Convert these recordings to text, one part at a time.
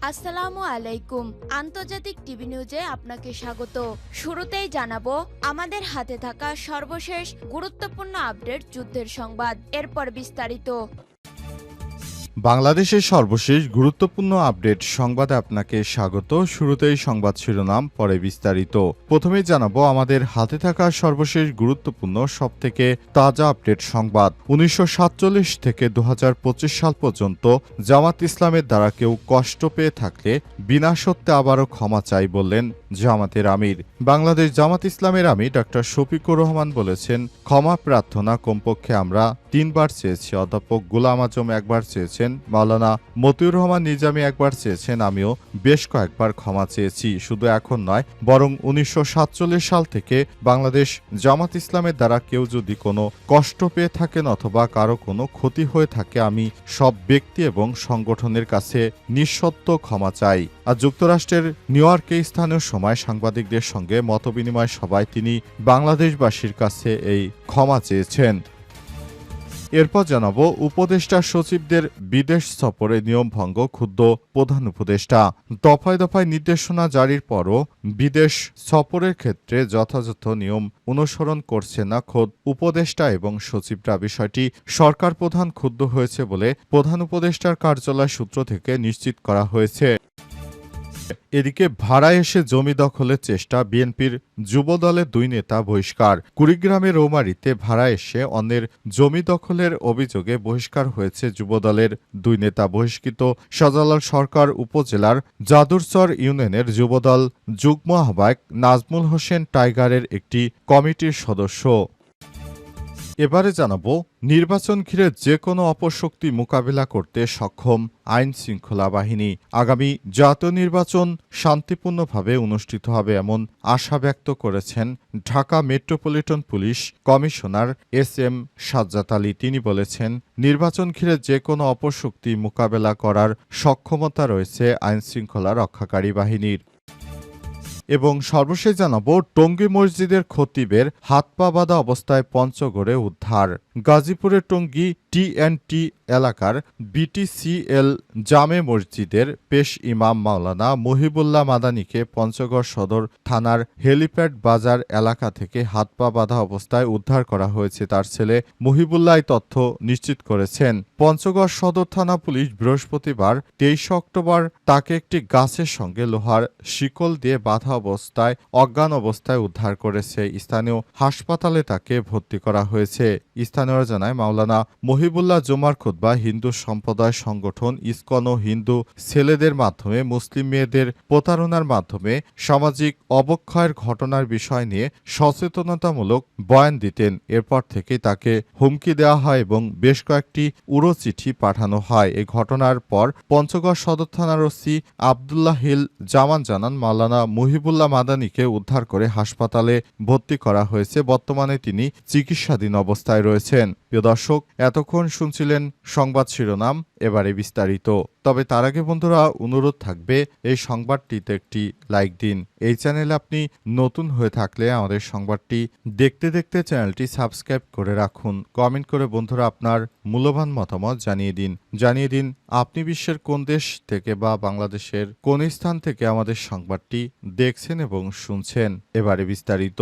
আসসালামু আলাইকুম। আন্তর্জাতিক টিভি নিউজে আপনাকে স্বাগত। শুরুতেই জানাবো আমাদের হাতে থাকা সর্বশেষ গুরুত্বপূর্ণ আপডেট যুদ্ধের সংবাদ, এরপর বিস্তারিত। বাংলাদেশের সর্বশেষ গুরুত্বপূর্ণ আপডেট সংবাদে আপনাকে স্বাগত। শুরুতেই সংবাদ শিরোনাম, পরে বিস্তারিত। প্রথমেই জানাবো আমাদের হাতে থাকা সর্বশেষ গুরুত্বপূর্ণ সবথেকে তাজা আপডেট সংবাদ। 1947 থেকে 2025 সাল পর্যন্ত জামাত ইসলামের দ্বারা কেউ কষ্ট পেয়ে থাকলে বিনা সত্ত্বে আবারও ক্ষমা চাই বললেন জামাতের আমির। বাংলাদেশ জামাত ইসলামের আমির ডক্টর শফিকুর রহমান বলেছেন, ক্ষমা প্রার্থনা কমপক্ষে আমরা 3 বার চেয়েছি। অধ্যাপক গোলাম আজম একবার চেয়েছেন, মাওলানা মতিউর রহমান নিজামী একবার চেয়েছেন, আমিও বেশ কয়েকবার ক্ষমা চেয়েছি। শুধু এখন নয়, বরং 1947 সাল থেকে বাংলাদেশ জামাত ইসলামের দ্বারা কেউ যদি কোনো কষ্ট পেয়ে থাকেন অথবা কারো কোনো ক্ষতি হয়ে থাকে, আমি সব ব্যক্তি এবং সংগঠনের কাছে নিঃশর্ত ক্ষমা চাই। আর যুক্তরাষ্ট্রের নিউ ইয়র্কে স্থানীয় সময় সাংবাদিকদের সঙ্গে মতবিনিময় সভায় তিনি বাংলাদেশবাসীর কাছে এই ক্ষমা চেয়েছেন। এরপর জানাবো উপদেষ্টা সচিবদের বিদেশ সফরে নিয়ম ভঙ্গ ক্ষুব্ধ প্রধান উপদেষ্টা। দফায় দফায় নির্দেশনা জারির পরও বিদেশ সফরের ক্ষেত্রে যথাযথ নিয়ম অনুসরণ করছে না খোদ উপদেষ্টা এবং সচিবরা। বিষয়টি সরকার প্রধান ক্ষুব্ধ হয়েছে বলে প্রধান উপদেষ্টার কার্যালয় সূত্র থেকে নিশ্চিত করা হয়েছে। এদিকে ভাড়ায় এসে জমি দখলের চেষ্টা, বিএনপির যুবদলের 2 নেতা বহিষ্কার। কুড়িগ্রামের রৌমারীতে ভাড়ায় এসে অন্যের জমি দখলের অভিযোগে বহিষ্কার হয়েছে যুবদলের 2 নেতা। বহিষ্কৃত শাহজালাল সরকার উপজেলার জাদুরচর ইউনিয়নের যুবদল যুগ্ম আহ্বায়ক নাজমুল হোসেন টাইগারের একটি কমিটির সদস্য। এবারে জানাবো নির্বাচন ঘিরে যে কোনো অপশক্তি মোকাবিলা করতে সক্ষম আইন শৃঙ্খলা বাহিনী। আগামী জাতীয় নির্বাচন শান্তিপূর্ণভাবে অনুষ্ঠিত হবে এমন আশা ব্যক্ত করেছেন Dhaka metropolitan police commissioner SM Sajjad Ali. তিনি বলেছেন, নির্বাচন ঘিরে যে কোনো অপশক্তি মোকাবেলা করার সক্ষমতা রয়েছে আইন শৃঙ্খলা রক্ষাকারী বাহিনীর। এবং সর্বশেষ জানাবো টঙ্গী মসজিদের খতিবের হাত পা বাঁধা অবস্থায় পঞ্চগড়ে উদ্ধার। গাজীপুরের টঙ্গী TNT এলাকার BTCL জামে মসজিদের পেশ ইমাম মাওলানা মহিবুল্লাহ মাদানীকে পঞ্চগড় সদর থানার হেলিপ্যাড বাজার এলাকা থেকে হাত পা বাঁধা অবস্থায় উদ্ধার করা হয়েছে। তার ছেলে মহিবুল্লাহ তথ্য নিশ্চিত করেছেন। পঞ্চগড় সদর থানা পুলিশ বৃহস্পতিবার 23 অক্টোবর তাকে একটি গাছের সঙ্গে লোহার শিকল দিয়ে বাঁধা অবস্থায় অজ্ঞান অবস্থায় উদ্ধার করেছে। স্থানীয় হাসপাতালে তাকে ভর্তি করা হয়েছে। স্থানীয়রা জানায়, মাওলানা মহিবুল্লাহ জুমার খুতবা হিন্দু সম্প্রদায় সংগঠন ইসকন ও হিন্দু ছেলেদের মাধ্যমে মুসলিম মেয়েদের প্রতারণার মাধ্যমে সামাজিক অবক্ষয়ের ঘটনার বিষয় নিয়ে সচেতনতামূলক বয়ান দিতেন। এরপর থেকে তাকে হুমকি দেওয়া হয় এবং বেশ কয়েকটি উড়ো চিঠি পাঠানো হয়। এই ঘটনার পর পঞ্চগড় সদর থানার ওসি আবদুল্লাহ হিল জামান জানান, মাওলানা মহিবুল্লাহ মাদানীকে উদ্ধার করে হাসপাতালে ভর্তি করা হয়েছে। বর্তমানে তিনি চিকিৎসাধীন অবস্থায় রয়েছেন। প্রিয় দর্শক, এতক্ষণ শুনছিলেন সংবাদ শিরোনাম, এবারে বিস্তারিত। তবে তার আগে বন্ধুরা, অনুরোধ থাকবে এই সংবাদটিতে একটি লাইক দিন। এই চ্যানেলে আপনি নতুন হয়ে থাকলে আমাদের সংবাদটি দেখতে দেখতে চ্যানেলটি সাবস্ক্রাইব করে রাখুন। কমেন্ট করে বন্ধুরা আপনার মূল্যবান মতামত জানিয়ে দিন আপনি বিশ্বের কোন দেশ থেকে বা বাংলাদেশের কোন স্থান থেকে আমাদের সংবাদটি দেখছেন এবং শুনছেন। এবারে বিস্তারিত।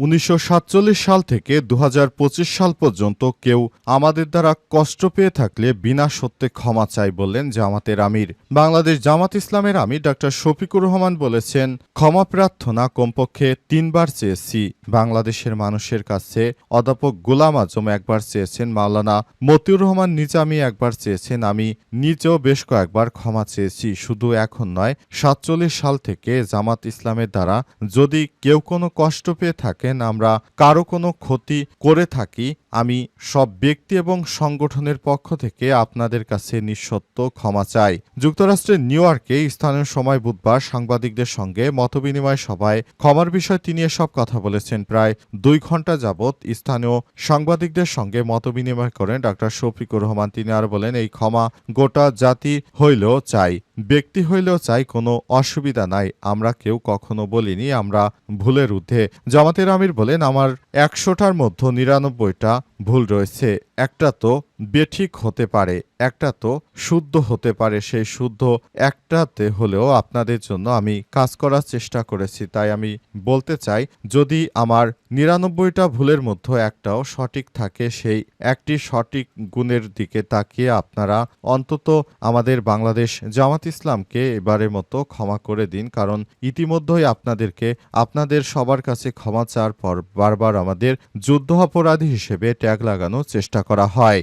1947 সাল থেকে 2025 সাল পর্যন্ত কেউ আমাদের দ্বারা কষ্ট পেয়ে থাকলে বিনা সত্ত্বে ক্ষমা চাই বললেন জামাতের আমির। বাংলাদেশ জামাত ইসলামের আমির ডক্টর শফিকুর রহমান বলেছেন, ক্ষমা প্রার্থনা কমপক্ষে 3 বার চেয়েছি। বাংলাদেশের মানুষের কাছে অধ্যাপক গোলাম আজম একবার চেয়েছেন, মাওলানা মতিউর রহমান নিজামী একবার চেয়েছেন, আমি নিজেও বেশ কয়েকবার ক্ষমা চেয়েছি। শুধু এখন নয়, 47 সাল থেকে জামাত ইসলামের দ্বারা যদি কেউ কোনো কষ্ট পেয়ে থাকে, আমরা কারো কোনো ক্ষতি করে থাকি, আমি সব ব্যক্তি এবং সংগঠনের পক্ষ থেকে আপনাদের কাছে নিঃশর্ত ক্ষমা চাই। যুক্তরাষ্ট্রের নিউ ইয়র্কে স্থানীয় সময় বুধবার সাংবাদিকদের সঙ্গে মতবিনিময় সভায় ক্ষমার বিষয়ে তিনি এসব কথা বলেছেন। প্রায় 2 ঘণ্টা যাবৎ স্থানীয় সাংবাদিকদের সঙ্গে মতবিনিময় করেন ডক্টর শফিকুর রহমান। তিনি আরো বলেন, এই ক্ষমা গোটা জাতি হইলেও চাই, ব্যক্তি হইলেও চাই, কোনো অসুবিধা নাই। আমরা কেউ কখনো বলিনি আমরা ভুলের ঊর্ধ্বে। জামাতের আমির বলেন, আমার 100টার মধ্যে 99টা ভুল রয়েছে। একটা তো বেঠিক হতে পারে, একটা তো শুদ্ধ হতে পারে। সেই শুদ্ধ একটাতে হলেও আপনাদের জন্য আমি কাজ করার চেষ্টা করেছি। তাই আমি বলতে চাই, যদি আমার ৯৯টা ভুলের মধ্যে একটাও সঠিক থাকে, সেই একটি সঠিক গুণের দিকে তাকিয়ে আপনারা অন্তত আমাদের বাংলাদেশ জামাত ইসলামকে এবারের মতো ক্ষমা করে দিন। কারণ ইতিমধ্যেই আপনাদেরকে আপনাদের সবার কাছে ক্ষমা চাওয়ার পর বারবার আমাদের যুদ্ধ অপরাধী হিসেবে ট্যাগ লাগানোর চেষ্টা করা হয়।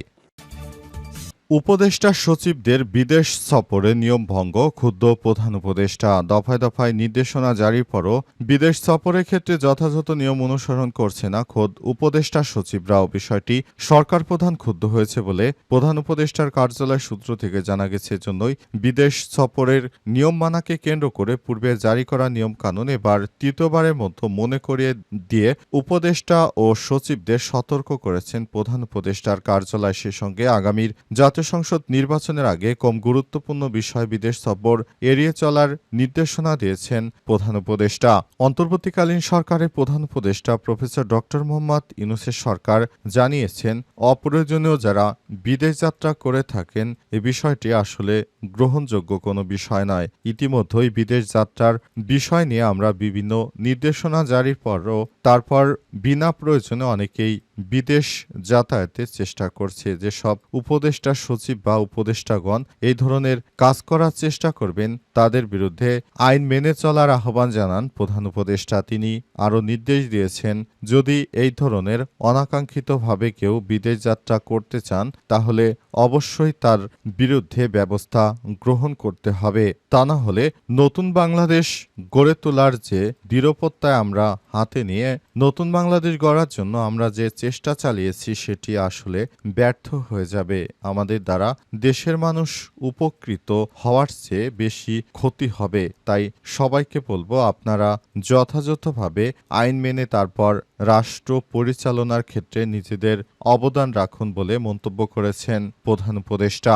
উপদেষ্টা সচিবদের বিদেশ সফরে নিয়ম ভঙ্গ, ক্ষুব্ধ প্রধান উপদেষ্টা। দফায় দফায় নির্দেশনা জারির পরও বিদেশ সফরের ক্ষেত্রে যথাযথ নিয়ম অনুসরণ করছে না খোদ উপদেষ্টা সচিবরাও। বিষয়টি সরকার প্রধান ক্ষুব্ধ হয়েছে বলে প্রধান উপদেষ্টার কার্যালয় সূত্র থেকে জানা গেছে। জন্যই বিদেশ সফরের নিয়ম মানাকে কেন্দ্র করে পূর্বে জারি করা নিয়মকানুন এবার তৃতীয়বারের মতো মনে করিয়ে দিয়ে উপদেষ্টা ও সচিবদের সতর্ক করেছেন প্রধান উপদেষ্টার কার্যালয়। সে সঙ্গে আগামীর জাতীয় সংসদ নির্বাচনের আগে কম গুরুত্বপূর্ণ বিষয় বিদেশ সফর এড়িয়ে চলার নির্দেশনা দিয়েছেন প্রধান উপদেষ্টা। অন্তর্বর্তীকালীন সরকারের প্রধান উপদেষ্টা প্রফেসর ডক্টর মোহাম্মদ ইউনূসের সরকার জানিয়েছেন, অপ্রয়োজনীয় যারা বিদেশ যাত্রা করে থাকেন এ বিষয়টি আসলে গ্রহণযোগ্য কোনো বিষয় নয়। ইতিমধ্যেই বিদেশ যাত্রার বিষয় নিয়ে আমরা বিভিন্ন নির্দেশনা জারির পরও তারপর বিনা প্রয়োজনে অনেকেই বিদেশ যাতায়াতের চেষ্টা করছে। যেসব উপদেষ্টা সচিব বা উপদেষ্টাগণ এই ধরনের কাজ করার চেষ্টা করবেন তাদের বিরুদ্ধে আইন মেনে চলার আহ্বান জানান প্রধান উপদেষ্টা। তিনি আরও নির্দেশ দিয়েছেন, যদি এই ধরনের অনাকাঙ্ক্ষিতভাবে কেউ বিদেশ যাত্রা করতে চান তাহলে অবশ্যই তার বিরুদ্ধে ব্যবস্থা গ্রহণ করতে হবে। তা না হলে নতুন বাংলাদেশ গড়ে তোলার যে দৃঢ়প্রত্যয় আমরা হাতে নিয়ে নতুন বাংলাদেশ গড়ার জন্য আমরা যে চেষ্টা চালিয়েছি সেটি আসলে ব্যর্থ হয়ে যাবে। আমাদের দ্বারা দেশের মানুষ উপকৃত হওয়ার চেয়ে বেশি ক্ষতি হবে। তাই সবাইকে বলবো, আপনারা যথাযথভাবে আইন মেনে তারপর রাষ্ট্র পরিচালনার ক্ষেত্রে নিজেদের অবদান রাখুন বলে মন্তব্য করেছেন প্রধান উপদেষ্টা।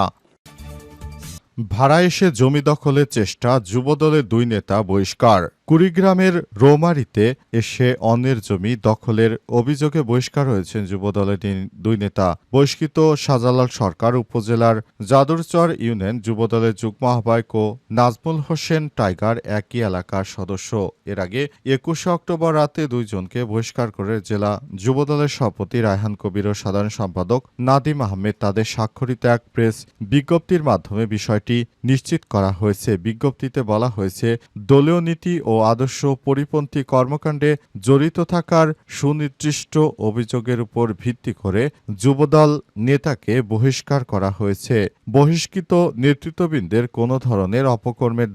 ভাড়া এসে জমি দখলের চেষ্টা, যুবদলের দুই নেতা বহিষ্কার। কুড়িগ্রামের রৌমারীতে এসে অন্যের জমি দখলের অভিযোগে বহিষ্কার হয়েছেন যুবদলের দুই নেতা। বহিষ্কৃত শাহজালাল সরকার উপজেলার যাদুরচর ইউনিয়ন যুবদলের যুগ্ম আহ্বায়ক ও নাজমুল হোসেন টাইগার একই এলাকার সদস্য। এর আগে ২১শে অক্টোবর রাতে দুইজনকে বহিষ্কার করে জেলা যুবদলের সভাপতি রায়হান কবির ও সাধারণ সম্পাদক নাদিম আহমেদ তাদের স্বাক্ষরিত এক প্রেস বিজ্ঞপ্তির মাধ্যমে বিষয়টি নিশ্চিত করা হয়েছে। বিজ্ঞপ্তিতে বলা হয়েছে, দলীয় নীতি ও আদর্শ পরিপন্থী কর্মকাণ্ডে জড়িত থাকার সুনির্দিষ্ট অভিযোগের উপর ভিত্তি করে যুবদল নেতাকে বহিষ্কার করা হয়েছে। বহিষ্কৃত নেতৃত্ববৃন্দের কোনো ধরনের অপকর্মের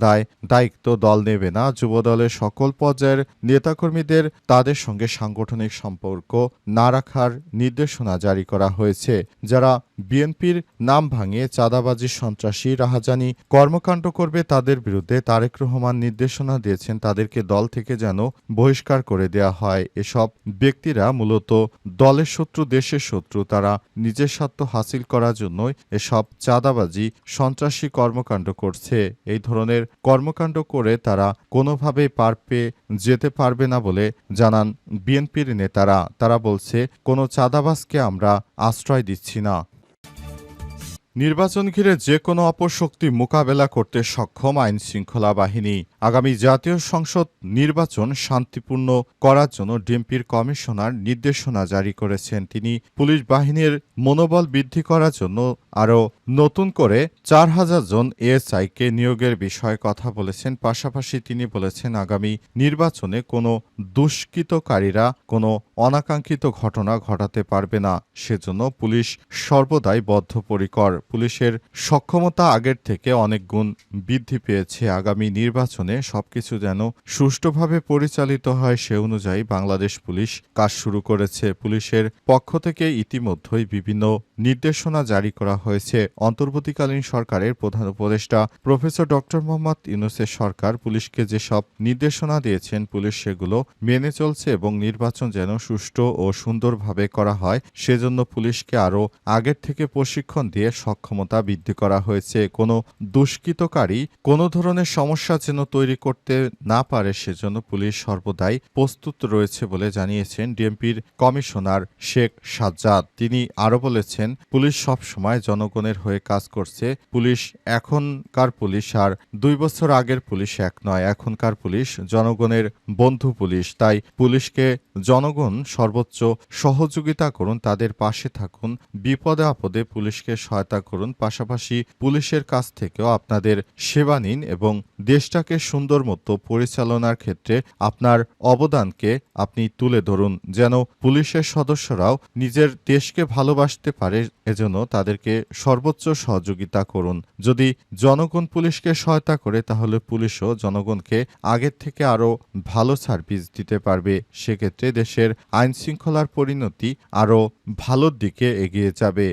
দায়িত্ব দল নেবে না। যুবদলের সকল পর্যায়ের নেতাকর্মীদের তাদের সঙ্গে সাংগঠনিক সম্পর্ক না রাখার নির্দেশনা জারি করা হয়েছে। যারা বিএনপির নাম ভাঙিয়ে চাঁদাবাজি, সন্ত্রাসী, রাহাজানি কর্মকাণ্ড করবে তাদের বিরুদ্ধে তারেক রহমান নির্দেশনা দিয়েছেন তাদেরকে দল থেকে যেন বহিষ্কার করে দেয়া হয়। এসব ব্যক্তিরা মূলত দলের শত্রু, দেশের শত্রু। তারা নিজের স্বার্থ হাসিল করার জন্যই এসব চাঁদাবাজি, সন্ত্রাসী কর্মকাণ্ড করছে। এই ধরনের কর্মকাণ্ড করে তারা কোনোভাবেই পার পেয়ে যেতে পারবে না বলে জানান বিএনপির নেতারা। তারা বলছে, কোনো চাঁদাবাজকে আমরা আশ্রয় দিচ্ছি না। নির্বাচন ঘিরে যে কোনো অপশক্তি মোকাবেলা করতে সক্ষম আইন শৃঙ্খলা বাহিনী। আগামী জাতীয় সংসদ নির্বাচন শান্তিপূর্ণ করার জন্য ডিএমপির কমিশনার নির্দেশনা জারি করেছেন। তিনি পুলিশ বাহিনীর মনোবল বৃদ্ধি করার জন্য আরও নতুন করে ৪,০০০ জন এএসআইকে নিয়োগের বিষয়ে কথা বলেছেন। পাশাপাশি তিনি বলেছেন, আগামী নির্বাচনে কোনো দুষ্কৃতকারীরা কোনো অনাকাঙ্ক্ষিত ঘটনা ঘটাতে পারবে না। সেজন্য পুলিশ সর্বদাই বদ্ধপরিকর। পুলিশের সক্ষমতা আগের থেকে অনেক গুণ বৃদ্ধি পেয়েছে। আগামী নির্বাচনে সবকিছু যেন সুষ্ঠুভাবে পরিচালিত হয় সে অনুযায়ী বাংলাদেশ পুলিশ কাজ শুরু করেছে। পুলিশের পক্ষ থেকে ইতিমধ্যেই বিভিন্ন নির্দেশনা জারি করা হয়েছে। অন্তর্বর্তীকালীন সরকারের প্রধান উপদেষ্টা প্রফেসর ডক্টর মোহাম্মদ ইউনূসের সরকার পুলিশকে যেসব নির্দেশনা দিয়েছেন পুলিশ সেগুলো মেনে চলছে এবং নির্বাচন যেন সুষ্ঠু ও সুন্দরভাবে করা হয় সেজন্য পুলিশকে আরও আগের থেকে প্রশিক্ষণ দিয়ে সক্ষমতা বৃদ্ধি করা হয়েছে। কোনো দুষ্কৃতকারী কোনো ধরনের সমস্যা যেন তৈরি করতে না পারে সেজন্য পুলিশ সর্বদাই প্রস্তুত রয়েছে বলে জানিয়েছেন ডিএমপির কমিশনার শেখ সাজ্জাদ। তিনি আরও বলেছেন, পুলিশ সবসময় জনগণের হয়ে কাজ করছে। পুলিশ এখনকার পুলিশ আর 2 বছর আগের পুলিশ এক নয়। এখনকার পুলিশ জনগণের বন্ধু পুলিশ। তাই পুলিশকে জনগণ সর্বোচ্চ সহযোগিতা করুন, তাদের পাশে থাকুন, বিপদে আপদে পুলিশকে সহায়তা করুন। পাশাপাশি পুলিশের কাছ থেকেও আপনাদের সেবা নিন এবং দেশটাকে সুন্দর মতো পরিচালনার ক্ষেত্রে আপনার অবদানকে আপনি তুলে ধরুন, যেন পুলিশের সদস্যরাও নিজের দেশকে ভালোবাসতে পারে। এজন্য তাদেরকে সর্বোচ্চ সহযোগিতা করুন। যদি জনগণ পুলিশকে সহায়তা করে তাহলে পুলিশও জনগণকে আগের থেকে আরও ভালো সার্ভিস দিতে পারবে। সেক্ষেত্রে দেশের আইন শৃঙ্খলার পরিণতি আরও ভালোর দিকে এগিয়ে যাবে।